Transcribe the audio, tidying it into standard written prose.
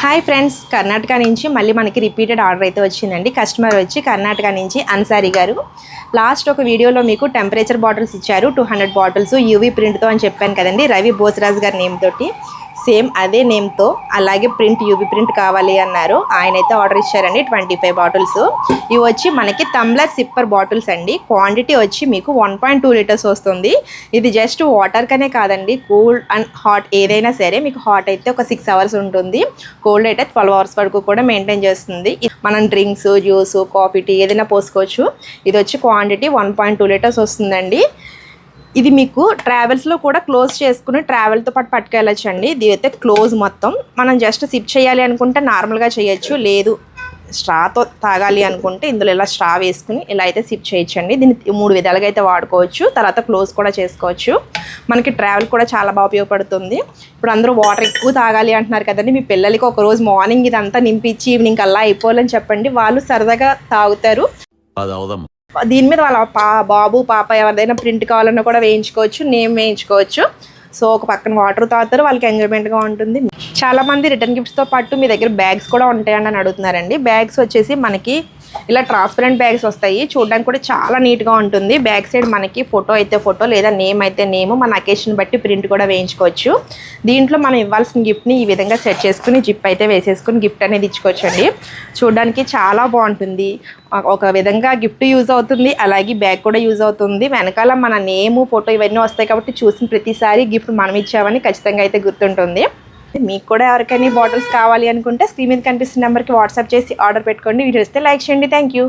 Hi friends, Karnataka నుంచి మళ్ళీ మనకి రిపీటెడ్ ఆర్డర్ అయితే వచ్చిందండి. కస్టమర్ వచ్చి కర్ణాటక నుంచి అన్సారీ గారు. లాస్ట్ ఒక వీడియోలో మీకు టెంపరేచర్ బాటిల్స్ ఇచ్చారు, 200 బాటిల్స్ యూవీ ప్రింట్తో అని చెప్పాను కదండి. రవి బోసరాజ్ గారి నేమ్ తోటి సేమ్ అదే నేమ్తో అలాగే ప్రింట్ యూవీ ప్రింట్ కావాలి అన్నారు. ఆయన అయితే ఆర్డర్ ఇచ్చారండి 25 బాటిల్స్. ఇవి వచ్చి మనకి టంబ్లర్ సిప్పర్ బాటిల్స్ అండి. క్వాంటిటీ వచ్చి మీకు 1.2 లీటర్స్ వస్తుంది. ఇది జస్ట్ వాటర్ కనే కాదండి, కూల్ అండ్ హాట్ ఏదైనా సరే. మీకు హాట్ అయితే ఒక 6 అవర్స్ ఉంటుంది, కోల్డ్ అయితే 12 అవర్స్ వరకు కూడా మెయింటైన్ చేస్తుంది. మనం డ్రింక్స్, జ్యూస్, కాఫీ, టీ ఏదైనా పోసుకోవచ్చు. ఇది వచ్చి క్వాంటిటీ 1.2 లీటర్స్ వస్తుందండి. ఇది మీకు ట్రావెల్స్లో కూడా క్లోజ్ చేసుకుని ట్రావెల్తో పాటు పట్టుకెళ్ళచ్చండి. ఇది అయితే క్లోజ్ మొత్తం. మనం జస్ట్ సిప్ చేయాలి అనుకుంటే నార్మల్గా చేయొచ్చు, లేదు స్ట్రాతో తాగాలి అనుకుంటే ఇందులో ఇలా స్ట్రా వేసుకుని ఇలా అయితే సిప్ చేయొచ్చండి. దీన్ని 3 విధాలుగా అయితే వాడుకోవచ్చు. తర్వాత క్లోజ్ కూడా చేసుకోవచ్చు. మనకి ట్రావెల్ కూడా చాలా బాగా ఉపయోగపడుతుంది. ఇప్పుడు అందరూ వాటర్ ఎక్కువ తాగాలి అంటున్నారు కదండి. మీ పిల్లలకి ఒకరోజు మార్నింగ్ ఇదంతా నింపించి ఈవినింగ్ అలా అయిపోవాలని చెప్పండి, వాళ్ళు సరదాగా తాగుతారు. దీని మీద వాళ్ళ బాబు పాప ఎవరిదైనా ప్రింట్ కావాలన్నా కూడా వేయించుకోవచ్చు, నేమ్ వేయించుకోవచ్చు. సో ఒక పక్కన వాటర్ తాగుతారు, వాళ్ళకి ఎంజాయ్మెంట్గా ఉంటుంది. చాలామంది రిటర్న్ గిఫ్ట్స్తో పాటు మీ దగ్గర బ్యాగ్స్ కూడా ఉంటాయండి అని అడుగుతున్నారండి. బ్యాగ్స్ వచ్చేసి మనకి ఇలా ట్రాన్స్పరెంట్ బ్యాగ్స్ వస్తాయి, చూడడానికి కూడా చాలా నీట్గా ఉంటుంది. బ్యాక్ సైడ్ మనకి ఫోటో అయితే ఫోటో, లేదా నేమ్ అయితే నేమ్, మన అకేషన్ బట్టి ప్రింట్ కూడా వేయించుకోవచ్చు. దీంట్లో మనం ఇవ్వాల్సిన గిఫ్ట్ని ఈ విధంగా సెట్ చేసుకుని జిప్ అయితే వేసేసుకుని గిఫ్ట్ అనేది ఇచ్చుకోవచ్చు అండి. చూడడానికి చాలా బాగుంటుంది. ఒక విధంగా గిఫ్ట్ యూజ్ అవుతుంది, అలాగే బ్యాగ్ కూడా యూజ్ అవుతుంది. వెనకాల మన నేము, ఫోటో ఇవన్నీ వస్తాయి కాబట్టి చూసిన ప్రతిసారి గిఫ్ట్ మనం ఇచ్చామని ఖచ్చితంగా అయితే గుర్తుంటుంది. మీకు కూడా ఎవరికైనా బాటిల్స్ కావాలి అనుకుంటే స్క్రీన్ మీద కనిపిస్తున్న నెంబర్కి వాట్సాప్ చేసి ఆర్డర్ పెట్టుకోండి. వీడియో వస్తే లైక్ చేయండి. Thank you.